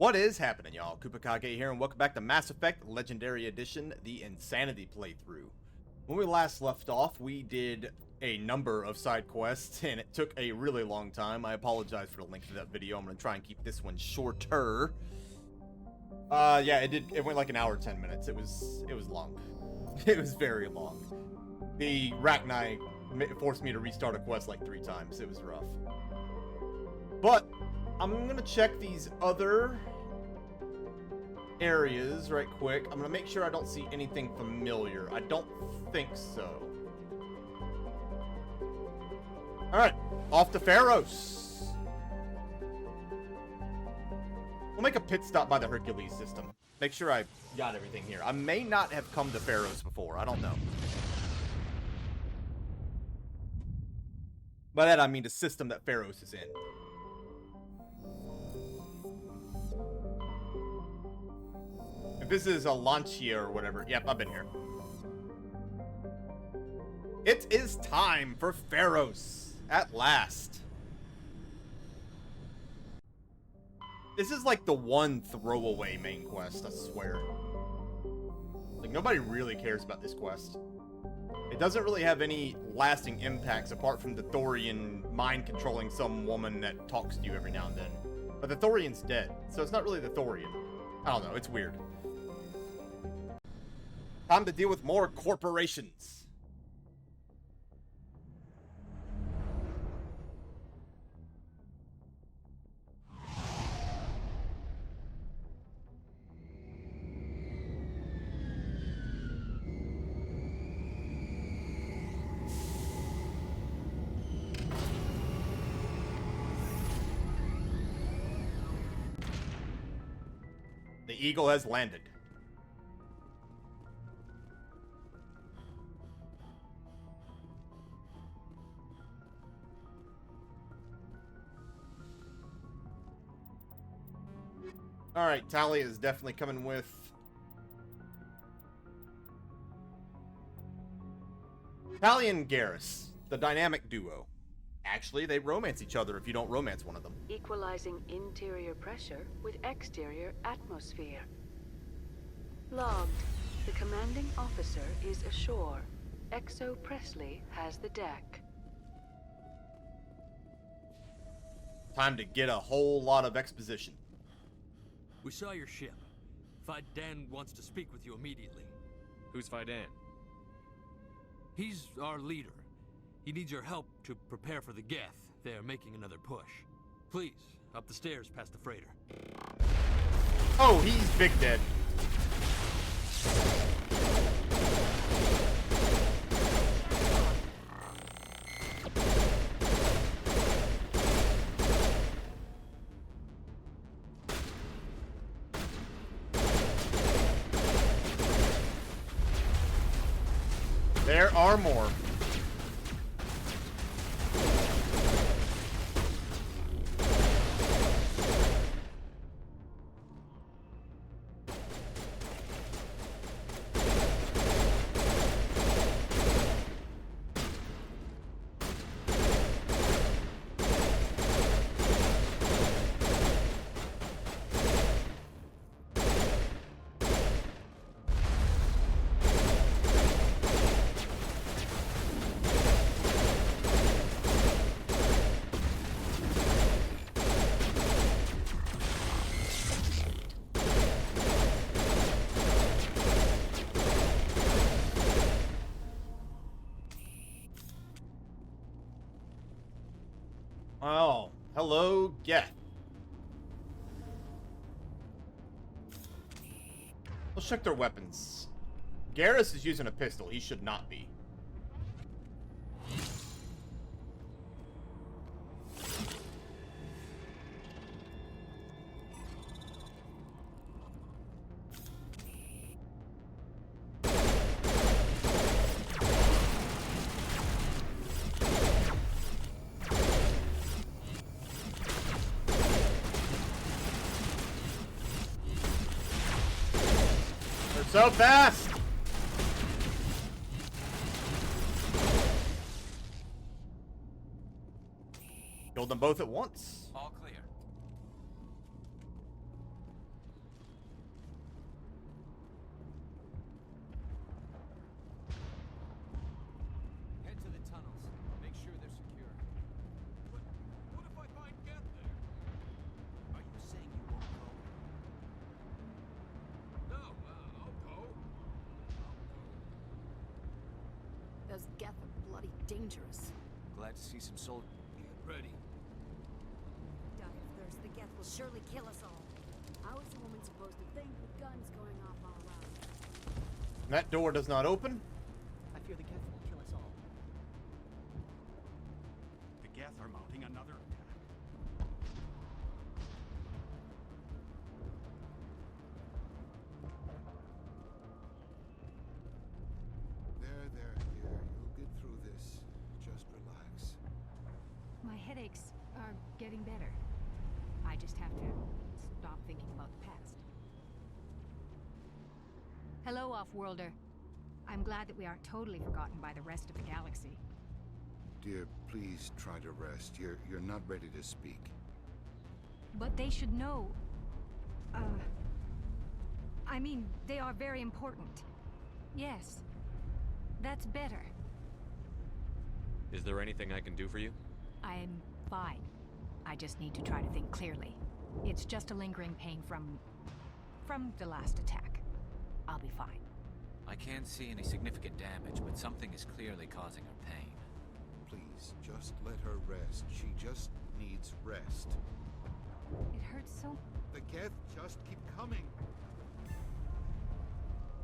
What is happening, y'all? Kupakage here, and welcome back to Mass Effect Legendary Edition, the Insanity playthrough. When we last left off, we did a number of side quests, and it took a really long time. I apologize for the length of that video. I'm going to try and keep this one shorter. Yeah, it went like an hour, 10 minutes. It was long. It was very long. The Rachni forced me to restart a quest like 3 times. It was rough. But I'm gonna check these other areas right quick. I'm gonna make sure I don't see anything familiar. I don't think so. Alright, off to Feros. We'll make a pit stop by the Hercules system. Make sure I got everything here. I may not have come to Feros before. I don't know. By that I mean the system that Feros is in. If this is a Lancia or whatever. Yep, I've been here. It is time for Feros. At last. This is like the one throwaway main quest, I swear. Like, nobody really cares about this quest. It doesn't really have any lasting impacts apart from the Thorian mind controlling some woman that talks to you every now and then. But the Thorian's dead, so it's not really the Thorian. I don't know, it's weird. Time to deal with more corporations. The Eagle has landed. Alright, Tali is definitely coming with Tali and Garrus, the dynamic duo. Actually, they romance each other if you don't romance one of them. Equalizing interior pressure with exterior atmosphere. Logged. The commanding officer is ashore. Exo Presley has the deck. Time to get a whole lot of exposition. We saw your ship. Fidan wants to speak with you immediately. Who's Fidan? He's our leader. He needs your help to prepare for the Geth. They're making another push. Please, up the stairs past the freighter. Oh, he's big dead. There are more. Oh, hello, Geth. Let's check their weapons. Garrus is using a pistol. He should not be. So fast! Killed them both at once. All clear. Those Geth are bloody dangerous. Glad to see some soldiers. Get ready. Die of thirst, the Geth will surely kill us all. How is a woman supposed to think with guns going off all around? That door does not open. I fear the Geth will kill us all. The Geth are mounting another attack. There, dear. You'll get through this. Just relax. My headaches are getting better. I just have to stop thinking about the past. Hello, Off-Worlder. I'm glad that we aren't totally forgotten by the rest of the galaxy. Dear, please try to rest. You're not ready to speak. But they should know... I mean, they are very important. Yes. That's better. Is there anything I can do for you? I'm fine. I just need to try to think clearly. It's just a lingering pain from the last attack. I'll be fine. I can't see any significant damage, but something is clearly causing her pain. Please, just let her rest. She just needs rest. It hurts so... The Geth just keep coming.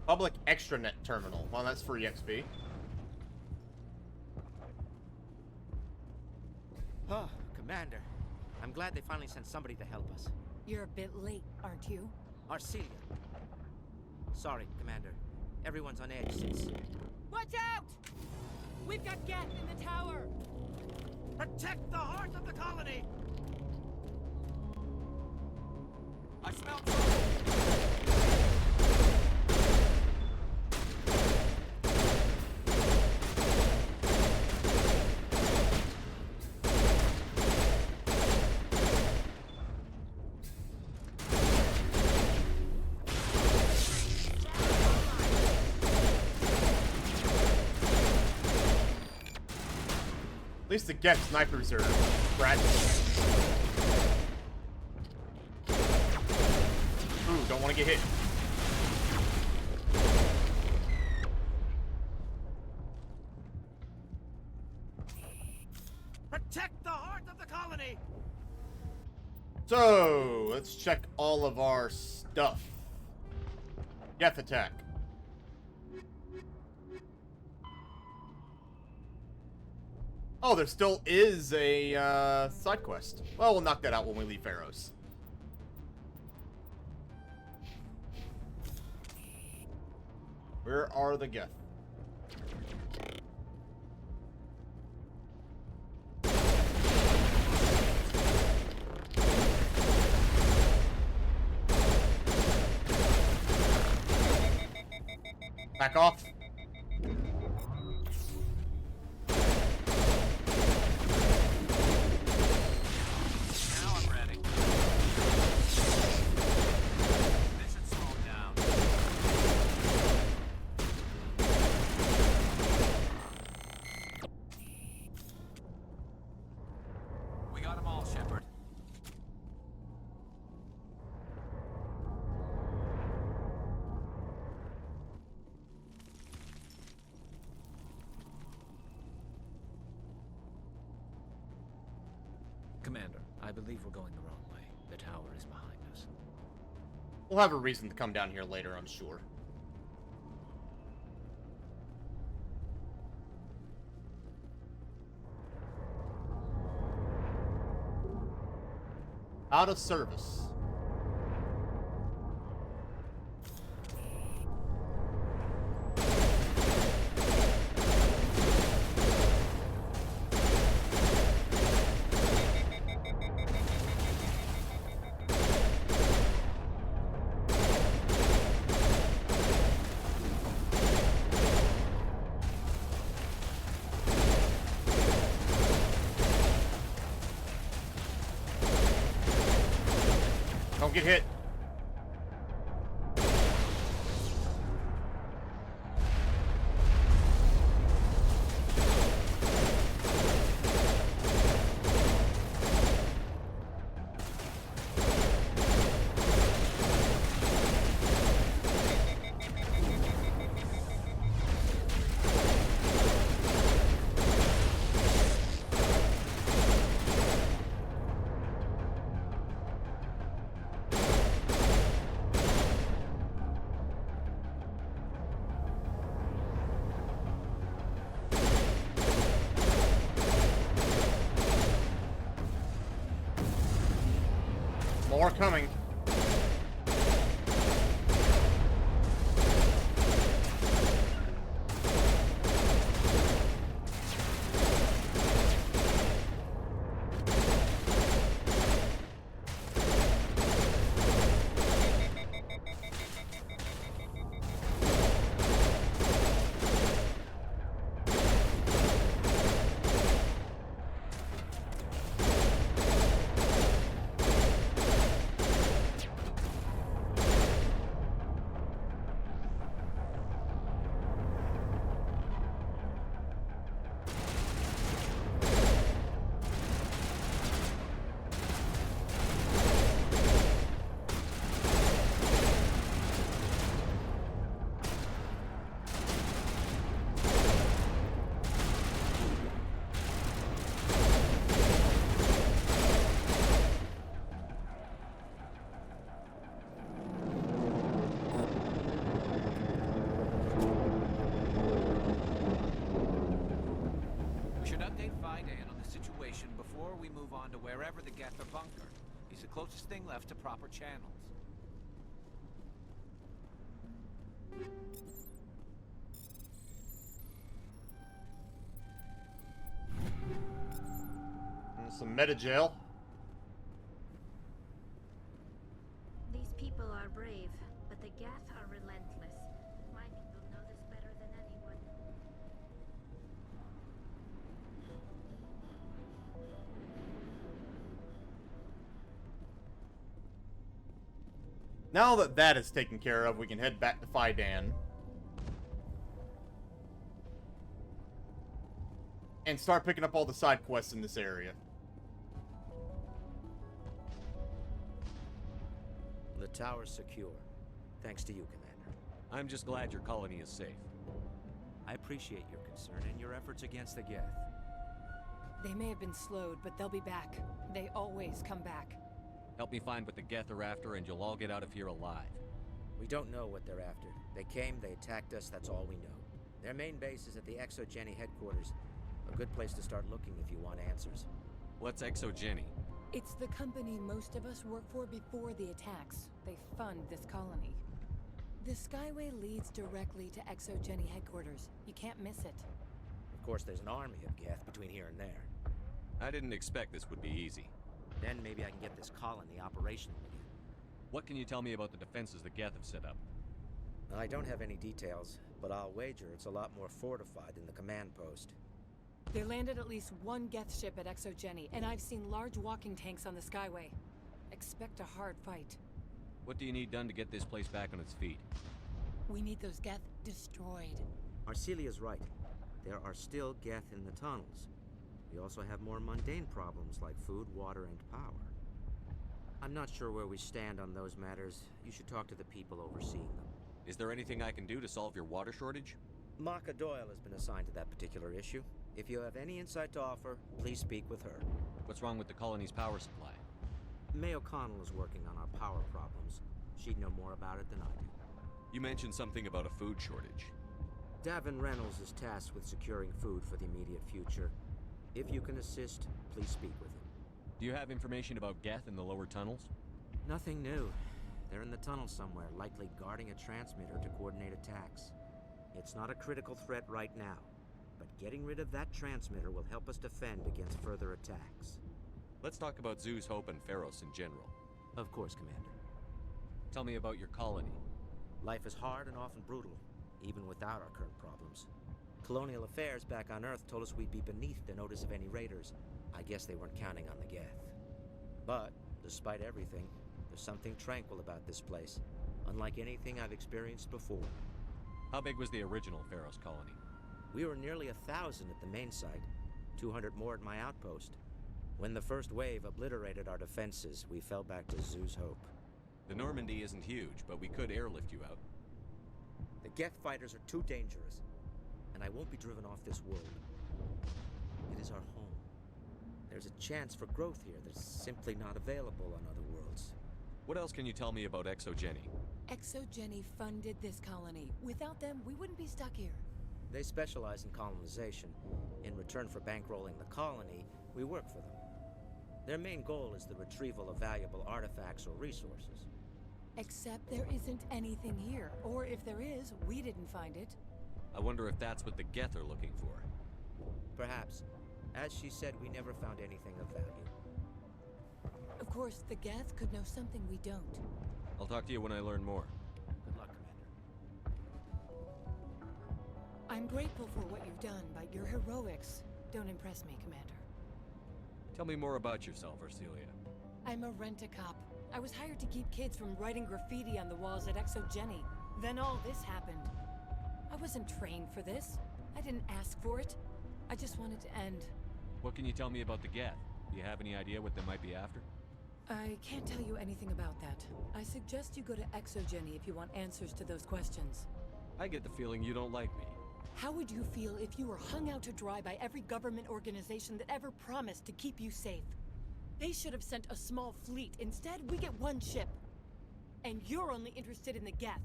Public extranet terminal. Well, that's free XP. Oh, Commander. I'm glad they finally sent somebody to help us. You're a bit late, aren't you? Arcelia. Sorry, Commander. Everyone's on edge since... Watch out! We've got Geth in the tower! Protect the heart of the colony! I smell trouble! At least the Geth snipers are fragile. Ooh, don't want to get hit. Protect the heart of the colony! So, let's check all of our stuff. Geth attack. Oh, there still is a side quest. Well, we'll knock that out when we leave Feros. Where are the Geth? Back off. Now I'm ready. This should slow him down. We got them all, Shepard. Commander, I believe we're going the wrong way. The tower is behind us. We'll have a reason to come down here later, I'm sure. Out of service. Don't get hit. More coming. before we move on to wherever the Geth are bunkered. He's the closest thing left to proper channels. And some meta-jail. These people are brave, but the Geth are relentless. My people know this better than anyone. Now that that is taken care of, we can head back to Fidan. And start picking up all the side quests in this area. The tower's secure. Thanks to you, Commander. I'm just glad your colony is safe. I appreciate your concern and your efforts against the Geth. They may have been slowed, but they'll be back. They always come back. Help me find what the Geth are after, and you'll all get out of here alive. We don't know what they're after. They came, they attacked us, that's all we know. Their main base is at the Exogeny headquarters. A good place to start looking if you want answers. What's Exogeny? It's the company most of us work for before the attacks. They fund this colony. The Skyway leads directly to Exogeny headquarters. You can't miss it. Of course, there's an army of Geth between here and there. I didn't expect this would be easy. Then maybe I can get this colony operational again. What can you tell me about the defenses the Geth have set up? I don't have any details, but I'll wager it's a lot more fortified than the command post. They landed at least one Geth ship at Exogeny, and I've seen large walking tanks on the Skyway. Expect a hard fight. What do you need done to get this place back on its feet? We need those Geth destroyed. Arcelia's right. There are still Geth in the tunnels. We also have more mundane problems like food, water, and power. I'm not sure where we stand on those matters. You should talk to the people overseeing them. Is there anything I can do to solve your water shortage? Maka Doyle has been assigned to that particular issue. If you have any insight to offer, please speak with her. What's wrong with the colony's power supply? May O'Connell is working on our power problems. She'd know more about it than I do. You mentioned something about a food shortage. Davin Reynolds is tasked with securing food for the immediate future. If you can assist, please speak with him. Do you have information about Geth in the lower tunnels? Nothing new. They're in the tunnel somewhere, likely guarding a transmitter to coordinate attacks. It's not a critical threat right now, but getting rid of that transmitter will help us defend against further attacks. Let's talk about Zoo's Hope and Feros in general. Of course, Commander. Tell me about your colony. Life is hard and often brutal, even without our current problems. Colonial affairs back on Earth told us we'd be beneath the notice of any raiders. I guess they weren't counting on the Geth. But, despite everything, there's something tranquil about this place, unlike anything I've experienced before. How big was the original Feros colony? We were nearly 1,000 at the main site, 200 more at my outpost. When the first wave obliterated our defenses, we fell back to Zoo's Hope. The Normandy isn't huge, but we could airlift you out. The Geth fighters are too dangerous, and I won't be driven off this world. It is our home. There's a chance for growth here that's simply not available on other worlds. What else can you tell me about Exogeny? Exogeny funded this colony. Without them, we wouldn't be stuck here. They specialize in colonization. In return for bankrolling the colony, we work for them. Their main goal is the retrieval of valuable artifacts or resources. Except there isn't anything here. Or if there is, we didn't find it. I wonder if that's what the Geth are looking for. Perhaps. As she said, we never found anything of value. Of course, the Geth could know something we don't. I'll talk to you when I learn more. Good luck, Commander. I'm grateful for what you've done, but your heroics don't impress me, Commander. Tell me more about yourself, Arcelia. I'm a rent-a-cop. I was hired to keep kids from writing graffiti on the walls at Exogeny. Then all this happened. I wasn't trained for this. I didn't ask for it. I just wanted to end. What can you tell me about the Geth? Do you have any idea what they might be after? I can't tell you anything about that. I suggest you go to Exogeny if you want answers to those questions. I get the feeling you don't like me. How would you feel if you were hung out to dry by every government organization that ever promised to keep you safe? They should have sent a small fleet. Instead, we get one ship. And you're only interested in the Geth.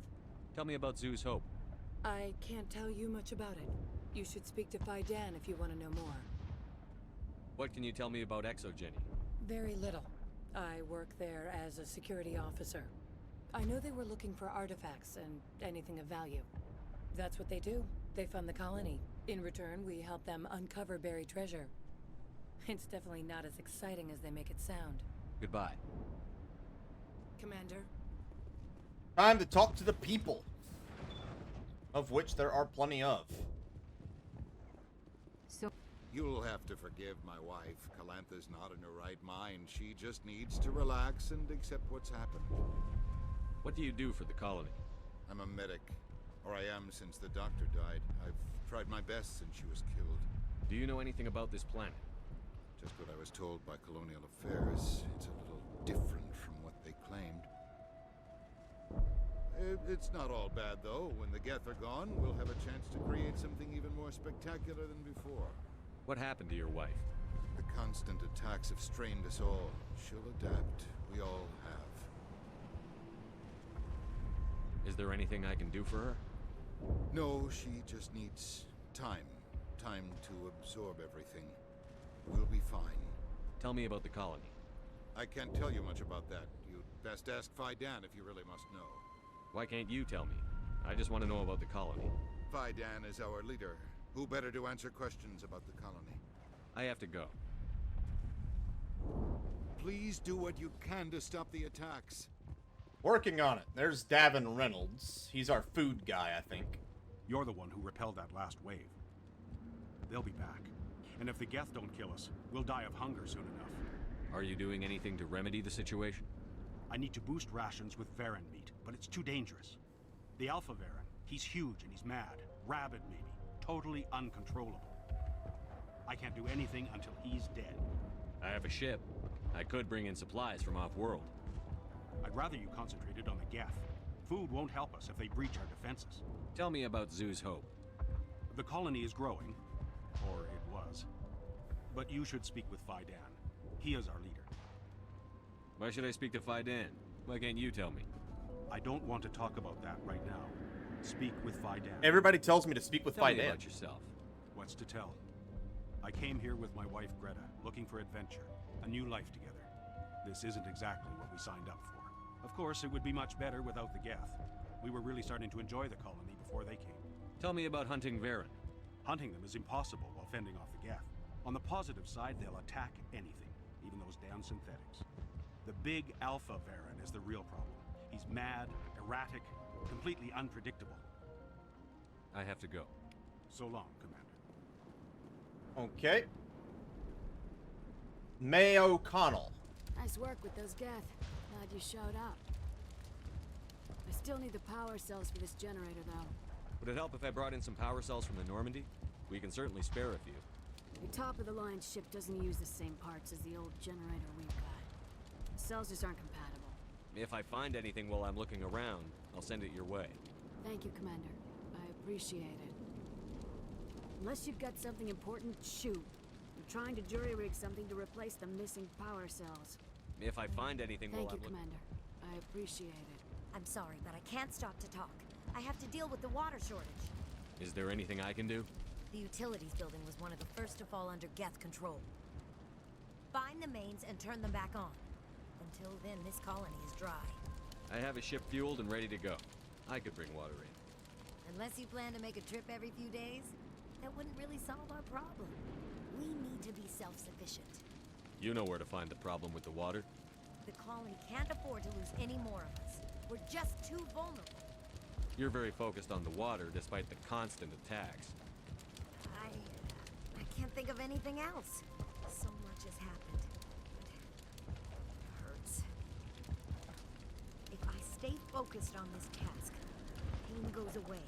Tell me about Zoo's Hope. I can't tell you much about it. You should speak to Fidan if you want to know more. What can you tell me about Exogeny? Very little. I work there as a security officer. I know they were looking for artifacts and anything of value. That's what they do. They fund the colony. In return, we help them uncover buried treasure. It's definitely not as exciting as they make it sound. Goodbye. Commander? Time to talk to the people. Of which there are plenty of. You'll have to forgive my wife. Calantha's not in her right mind. She just needs to relax and accept what's happened. What do you do for the colony? I'm a medic. Or I am since the doctor died. I've tried my best since she was killed. Do you know anything about this planet? Just what I was told by Colonial Affairs. It's a little different from what they claimed. It's not all bad, though. When the Geth are gone, we'll have a chance to create something even more spectacular than before. What happened to your wife? The constant attacks have strained us all. She'll adapt. We all have. Is there anything I can do for her? No, she just needs time. Time to absorb everything. We'll be fine. Tell me about the colony. I can't tell you much about that. You'd best ask Fidan if you really must know. Why can't you tell me? I just want to know about the colony. Fidan is our leader. Who better to answer questions about the colony? I have to go. Please do what you can to stop the attacks. Working on it. There's Davin Reynolds. He's our food guy, I think. You're the one who repelled that last wave. They'll be back. And if the Geth don't kill us, we'll die of hunger soon enough. Are you doing anything to remedy the situation? I need to boost rations with Varen meat, but it's too dangerous. The Alpha Varen, he's huge and he's mad. Rabid, maybe. Totally uncontrollable. I can't do anything until he's dead. I have a ship. I could bring in supplies from off-world. I'd rather you concentrated on the Geth. Food won't help us if they breach our defenses. Tell me about Zoo's Hope. The colony is growing. Or it was. But you should speak with Fidan. He is our leader. Why should I speak to Fidan? Why can't you tell me? I don't want to talk about that right now. Speak with Fidan. Everybody tells me to speak with Tell me Fidan. about yourself. What's to tell? I came here with my wife Greta, looking for adventure, a new life together. This isn't exactly what we signed up for. Of course, it would be much better without the Geth. We were really starting to enjoy the colony before they came. Tell me about hunting Varen. Hunting them is impossible while fending off the Geth. On the positive side, they'll attack anything, even those damn synthetics. The big Alpha Varen is the real problem. He's mad, erratic, completely unpredictable. I have to go. So long, Commander. Okay. May O'Connell. Nice work with those Geth. Glad you showed up. I still need the power cells for this generator, though. Would it help if I brought in some power cells from the Normandy? We can certainly spare a few. The top-of-the-line ship doesn't use the same parts as the old generator we've got. The cells just aren't compatible. If I find anything while I'm looking around, I'll send it your way. Thank you, Commander. I appreciate it. Unless you've got something important, shoot. I'm trying to jury-rig something to replace the missing power cells. If I find anything while Thank I'm you, looking... Commander. I appreciate it. I'm sorry, but I can't stop to talk. I have to deal with the water shortage. Is there anything I can do? The utilities building was one of the first to fall under Geth control. Find the mains and turn them back on. Until then, this colony is dry. I have a ship fueled and ready to go. I could bring water in. Unless you plan to make a trip every few days, that wouldn't really solve our problem. We need to be self-sufficient. You know where to find the problem with the water? The colony can't afford to lose any more of us. We're just too vulnerable. You're very focused on the water despite the constant attacks. I can't think of anything else. So much has happened. It hurts. If I stay focused on this task, pain goes away.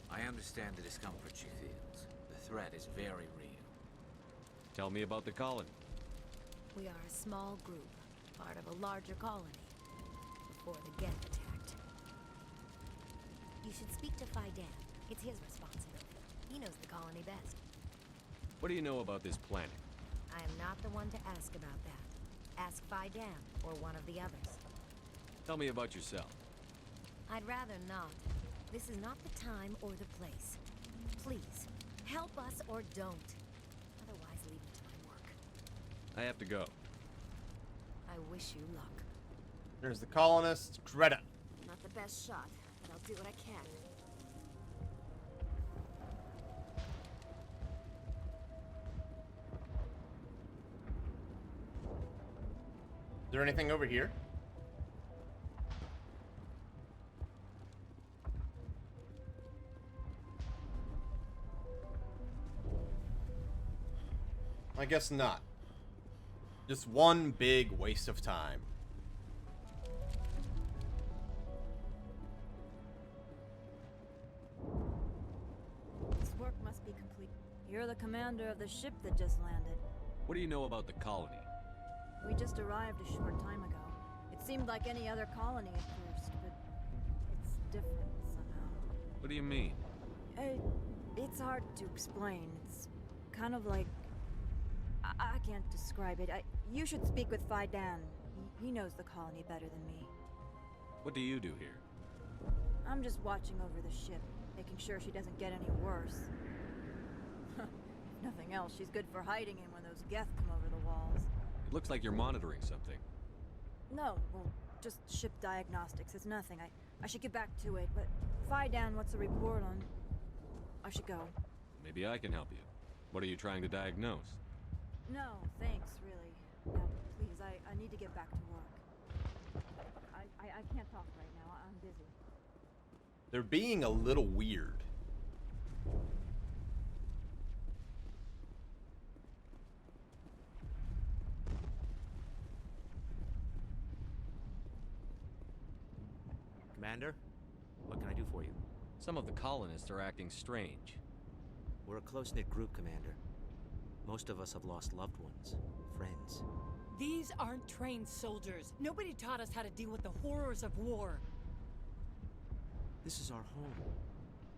I understand the discomfort she feels. The threat is very real. Tell me about the colony. We are a small group, part of a larger colony, before the Geth attacked. You should speak to Faidan. It's his responsibility. He knows the colony best. What do you know about this planet? I am not the one to ask about that. Ask Faidan or one of the others. Tell me about yourself. I'd rather not. This is not the time or the place. Please, help us or don't. Otherwise, leave it to my work. I have to go. I wish you luck. There's the colonists. Greta. Not the best shot, but I'll do what I can. Is there anything over here? I guess not. Just one big waste of time. This work must be complete. You're the commander of the ship that just landed. What do you know about the colony? We just arrived a short time ago. It seemed like any other colony at first, but it's different somehow. What do you mean? It's hard to explain. It's kind of like... I can't describe it. You should speak with Faidan. He knows the colony better than me. What do you do here? I'm just watching over the ship, making sure she doesn't get any worse. If nothing else, she's good for hiding in when those Geth come over the walls. It looks like you're monitoring something. No, well, just ship diagnostics. It's nothing. I should get back to it, but Faidan, what's the report on? I should go. Maybe I can help you. What are you trying to diagnose? No, thanks, really. Now, please, I need to get back to work. I can't talk right now. I'm busy. They're being a little weird. Commander, what can I do for you? Some of the colonists are acting strange. We're a close-knit group, Commander. Most of us have lost loved ones, friends. These aren't trained soldiers. Nobody taught us how to deal with the horrors of war. This is our home.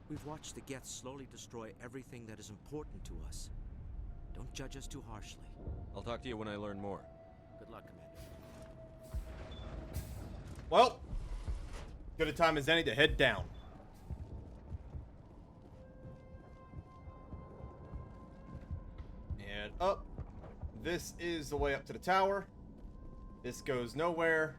We've watched the Geth slowly destroy everything that is important to us. Don't judge us too harshly. I'll talk to you when I learn more. Good luck, Commander. Well, good a time as any to head down. And up. This is the way up to the tower. This goes nowhere.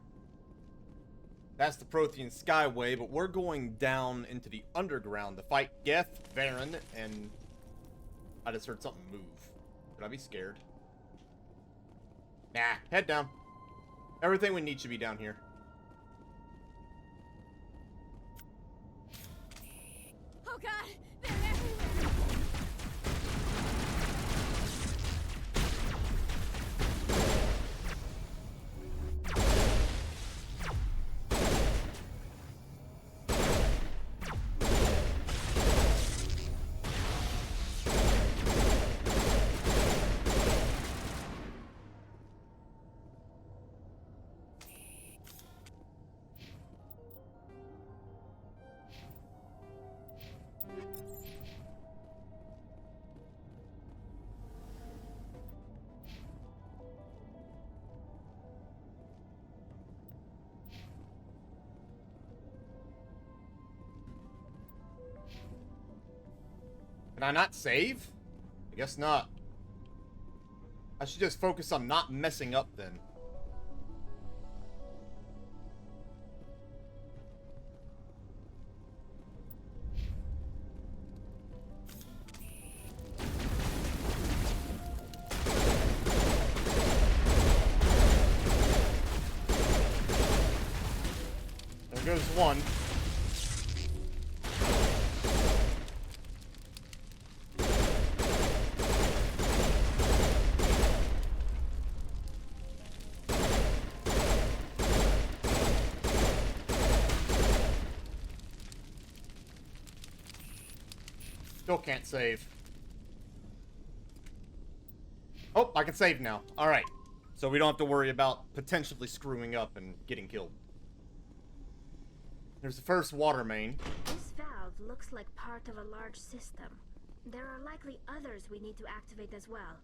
That's the Prothean Skyway, but we're going down into the underground to fight Geth, Varen, and... I just heard something move. Could I be scared? Nah, head down. Everything we need should be down here. Oh god! They're everywhere! Can I not save? I guess not. I should just focus on not messing up then. There goes one. Still can't save. Oh, I can save now. Alright. So we don't have to worry about potentially screwing up and getting killed. There's the first water main. This valve looks like part of a large system. There are likely others we need to activate as well.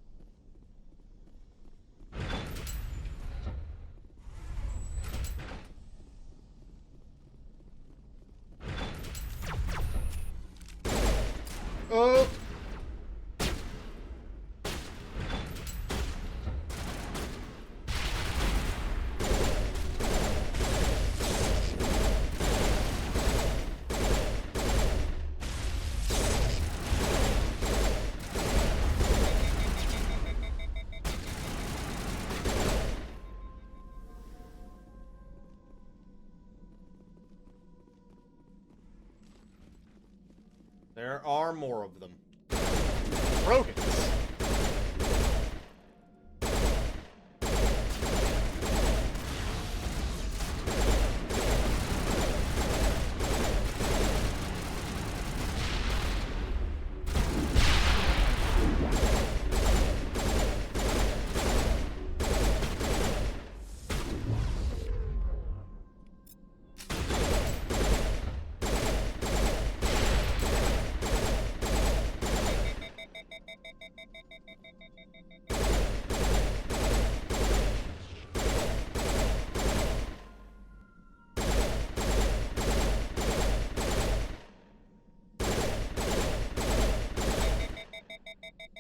Oh! There are more of them. Brogans.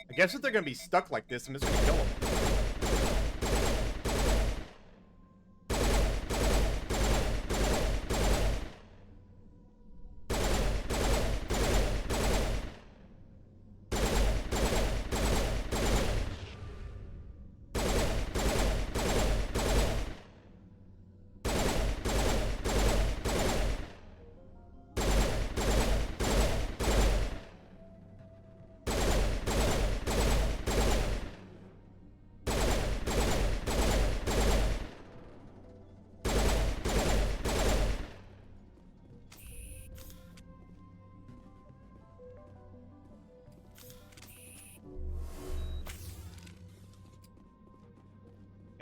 I guess if they're gonna be stuck like this, I'm just gonna kill them.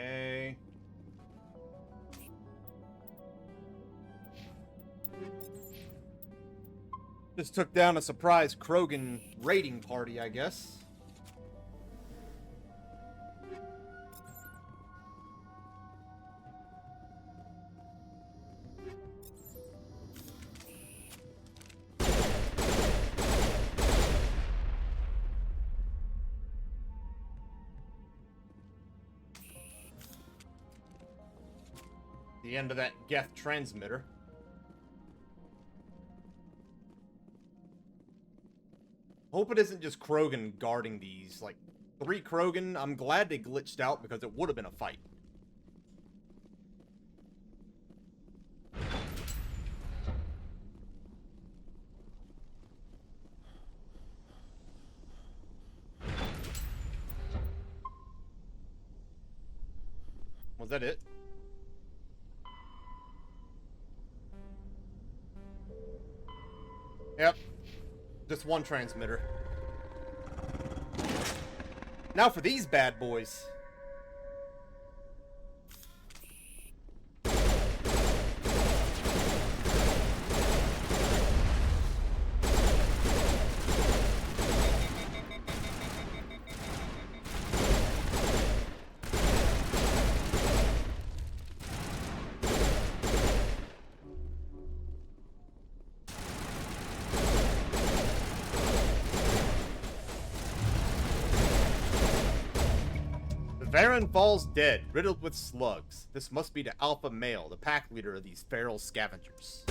Okay. Just took down a surprise Krogan raiding party, I guess. The end of that Geth transmitter. Hope it isn't just Krogan guarding these. Like, 3 Krogan, I'm glad they glitched out because it would have been a fight. Was that it? Yep. Just one transmitter. Now for these bad boys. Varen falls dead, riddled with slugs. This must be the alpha male, the pack leader of these feral scavengers.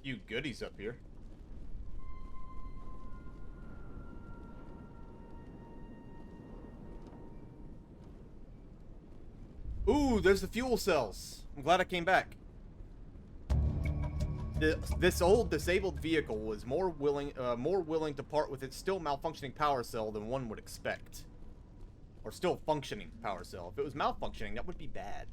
Few goodies up here. Ooh, there's the fuel cells. I'm glad I came back. This old disabled vehicle was more willing to part with its still malfunctioning power cell than one would expect. Or still functioning power cell. If it was malfunctioning, that would be bad.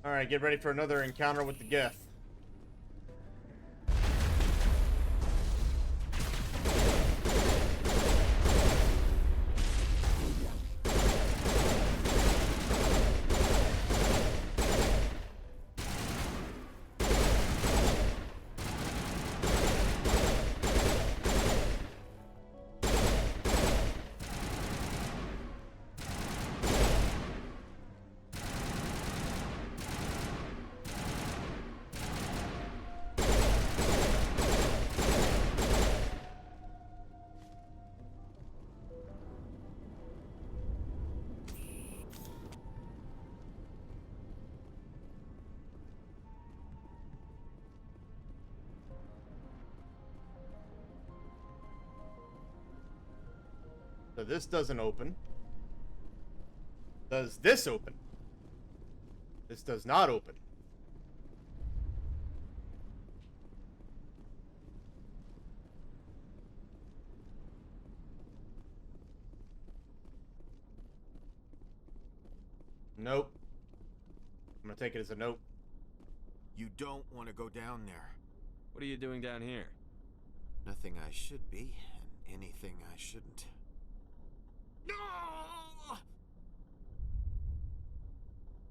Alright, get ready for another encounter with the Geth. So this doesn't open. Does this open? This does not open. Nope. I'm gonna take it as a nope. You don't want to go down there. What are you doing down here? Nothing I should be, and anything I shouldn't. No!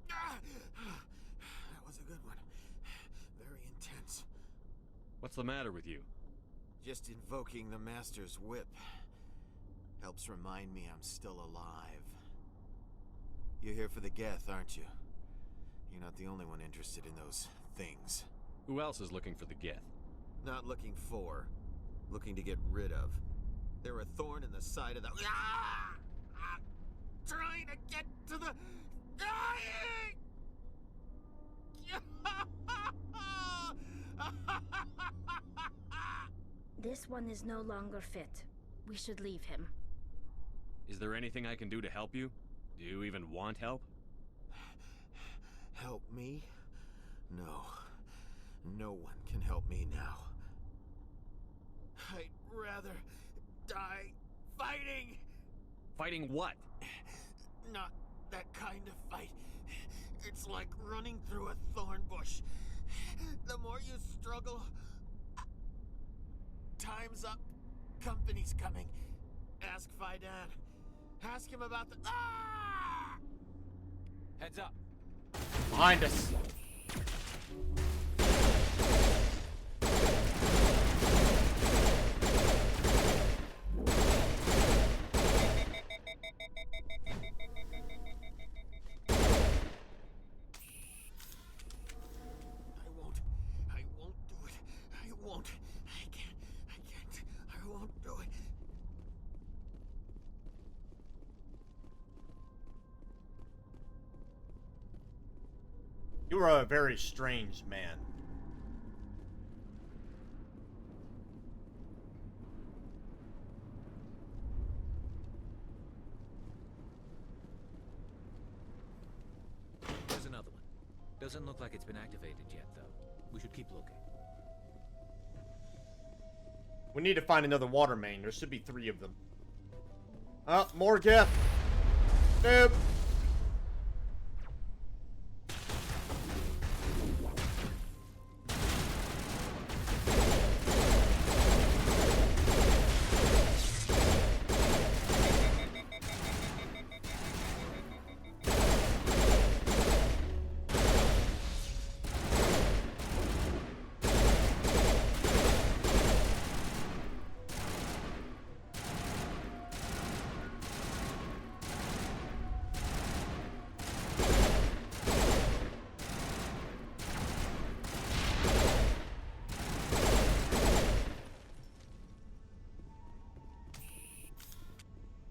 That was a good one. Very intense. What's the matter with you? Just invoking the Master's whip helps remind me I'm still alive. You're here for the Geth, aren't you? You're not the only one interested in those things. Who else is looking for the Geth? Not looking for. Looking to get rid of. They're a thorn in the side of the... Trying to get to the... Dying! This one is no longer fit. We should leave him. Is there anything I can do to help you? Do you even want help? Help me? No. No one can help me now. I'd rather die fighting! Fighting what? Not that kind of fight. It's like running through a thorn bush. The more you struggle... Time's up. Company's coming. Ask Faidan. Ask him about the... Ah! Heads up. Behind us. I won't do it. I won't. I can't. I won't do it. You are a very strange man. There's another one. Doesn't look like it's been activated yet, though. We should keep looking. We need to find another water main. There should be 3 of them. Oh, more Geth. Nope.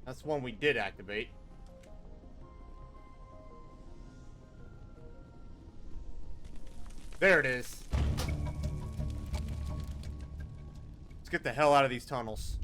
That's one we did activate. There it is. Let's get the hell out of these tunnels.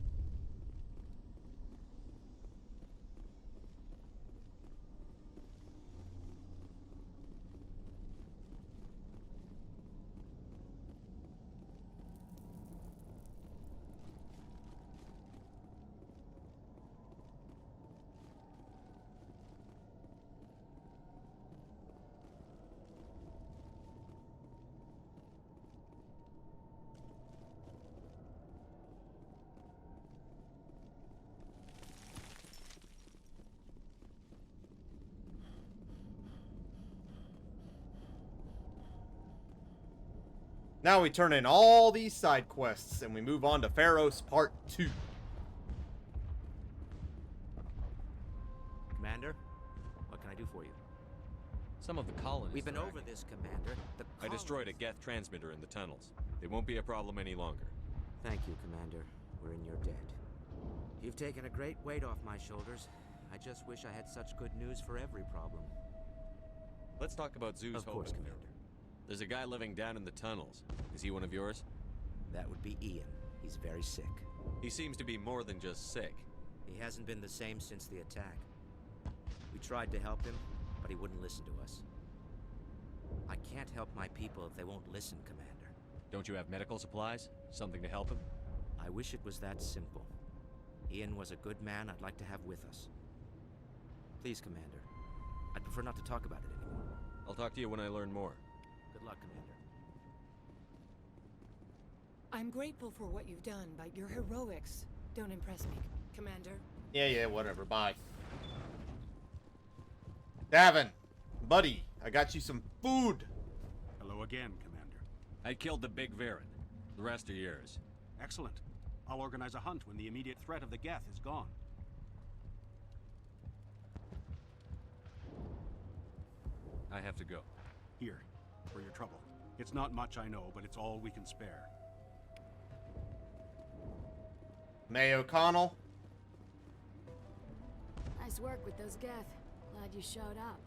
Now we turn in all these side quests and we move on to Feros Part 2. Commander, what can I do for you? Some of the colonists. We've been are over acting. this, Commander. I destroyed a Geth transmitter in the tunnels. They won't be a problem any longer. Thank you, Commander. We're in your debt. You've taken a great weight off my shoulders. I just wish I had such good news for every problem. Let's talk about Zoo's Of course, Hope. Commander. There's a guy living down in the tunnels. Is he one of yours? That would be Ian. He's very sick. He seems to be more than just sick. He hasn't been the same since the attack. We tried to help him, but he wouldn't listen to us. I can't help my people if they won't listen, Commander. Don't you have medical supplies? Something to help him? I wish it was that simple. Ian was a good man I'd like to have with us. Please, Commander. I'd prefer not to talk about it anymore. I'll talk to you when I learn more. Good luck, Commander. I'm grateful for what you've done, but your heroics don't impress me, Commander. Yeah, whatever. Bye. Davin, buddy, I got you some food. Hello again, Commander. I killed the big Varen. The rest are yours. Excellent. I'll organize a hunt when the immediate threat of the Geth is gone. I have to go. Here, for your trouble. It's not much, I know, but it's all we can spare. May O'Connell. Nice work with those Geth. Glad you showed up.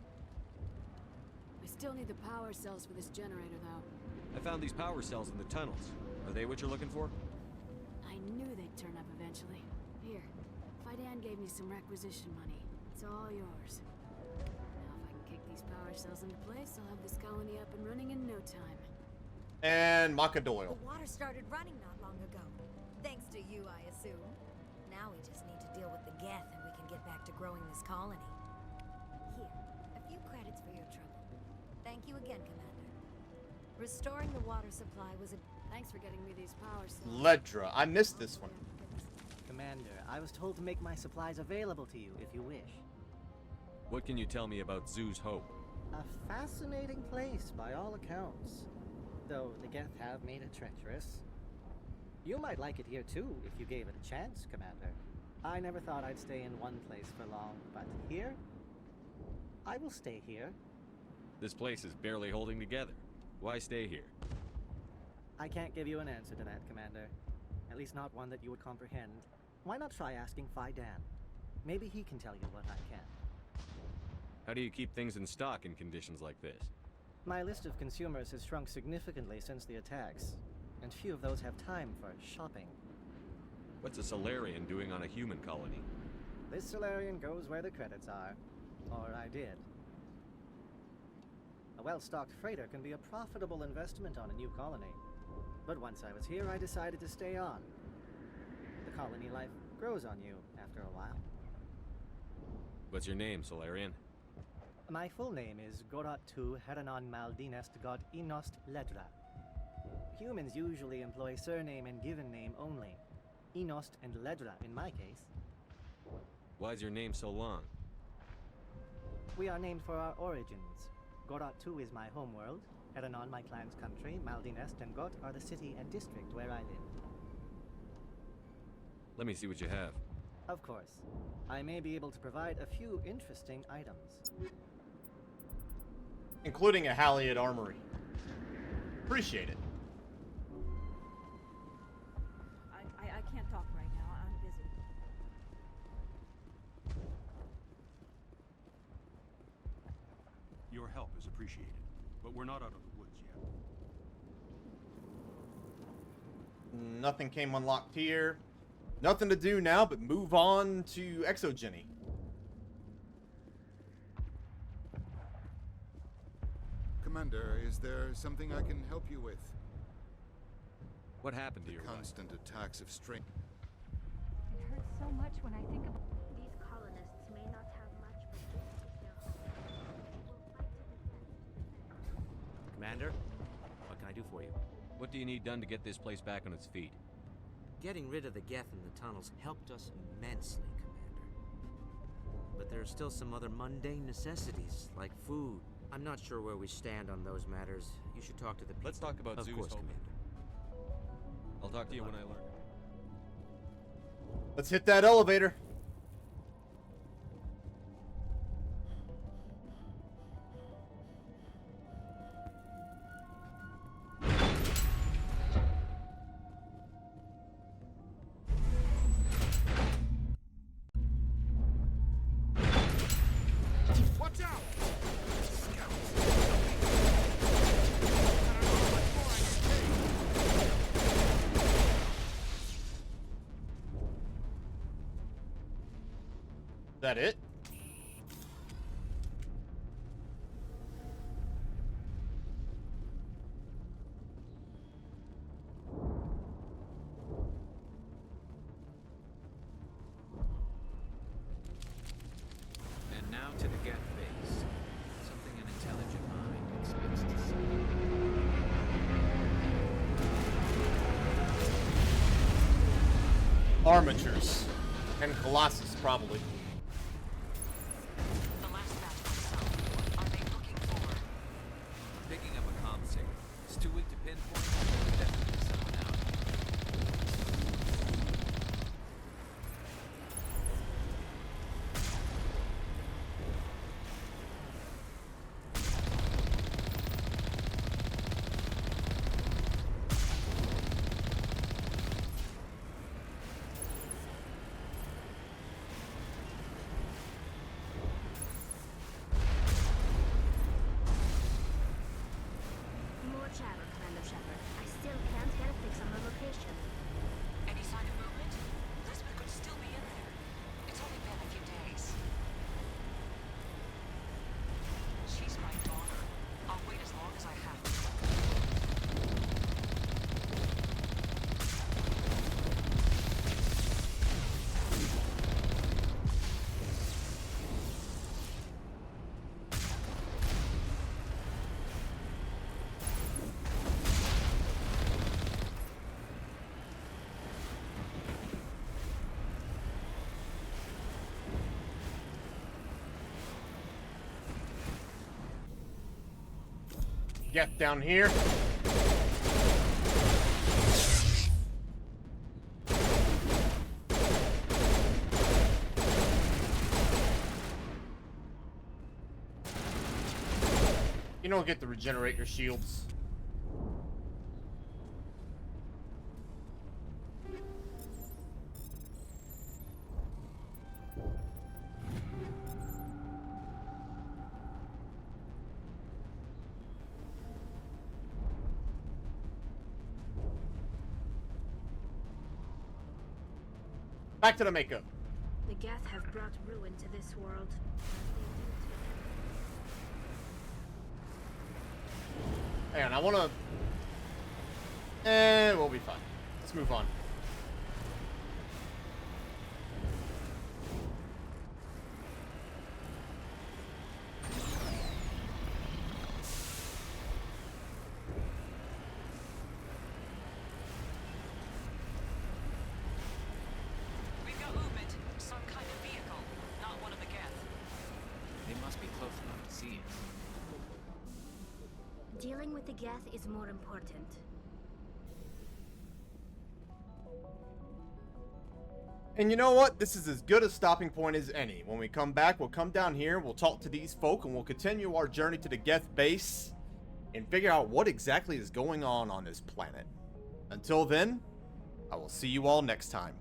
I still need the power cells for this generator, though. I found these power cells in the tunnels. Are they what you're looking for? I knew they'd turn up eventually. Here, Fidan gave me some requisition money. It's all yours. Now if I can kick these power cells into place, I'll have this colony up and running in no time. And Maka Doyle. The water started running not long ago. Thanks to you, I assume. Now we just need to deal with the Geth and we can get back to growing this colony. Here, a few credits for your trouble. Thank you again, Commander. Restoring the water supply was a... Thanks for getting me these power cells. Ledra. I missed this one. Commander, I was told to make my supplies available to you if you wish. What can you tell me about Zoo's Hope? A fascinating place by all accounts. Though the Geth have made it treacherous. You might like it here too, if you gave it a chance, Commander. I never thought I'd stay in one place for long, but here? I will stay here. This place is barely holding together. Why stay here? I can't give you an answer to that, Commander. At least not one that you would comprehend. Why not try asking Fidan? Maybe he can tell you what I can. How do you keep things in stock in conditions like this? My list of consumers has shrunk significantly since the attacks, and few of those have time for shopping. What's a Solarian doing on a human colony? This Solarian goes where the credits are. Or I did. A well-stocked freighter can be a profitable investment on a new colony. But once I was here, I decided to stay on. The colony life grows on you after a while. What's your name, Solarian? My full name is Goratu Heranon Maldinest God Inost Ledra. Humans usually employ surname and given name only. Inost and Ledra in my case. Why's your name so long? We are named for our origins. Goratu is my homeworld, Heranon my clan's country, Maldinest and Got are the city and district where I live. Let me see what you have. Of course. I may be able to provide a few interesting items. Including a Haliad armory. Appreciate it. I can't talk right now. I'm busy. your help is appreciated, but we're not out of the woods yet. Nothing came unlocked here. Nothing to do now but move on to Exogeny. Commander, is there something I can help you with? What happened to your wife? Constant attacks of strain. It hurts so much when I think about... These colonists may not have much, but this is their home. They will fight to the death. Commander, what can I do for you? What do you need done to get this place back on its feet? Getting rid of the Geth in the tunnels helped us immensely, Commander. But there are still some other mundane necessities, like food. I'm not sure where we stand on those matters. You should talk to the people. Let's talk about Of Zeus course, Hope. Commander. I'll talk to you when I learn. Let's hit that elevator. Watch out! Is that it? And now to the Geth base. Something an intelligent mind expects to see. Armatures. And Colossus, probably. Picking up a comm signal. It's too weak to pinpoint, but there's definitely someone out. More chatter, Commander Shepard. I still can't get a fix on the location. Any sign of movement? Lisbeth could still be in there. It's only been a few days. She's my daughter. I'll wait as long as I have to. Geth down here. You don't get to regenerate your shields. Back to the makeup. The Geth have brought ruin to this world. Hang on, I wanna... we'll be fine. Let's move on. We've got movement. Some kind of vehicle. Not one of the Geth. They must be close enough to see us. Dealing with the Geth is more important. And you know what? This is as good a stopping point as any. When we come back, we'll come down here, we'll talk to these folk, and we'll continue our journey to the Geth base and figure out what exactly is going on this planet. Until then, I will see you all next time.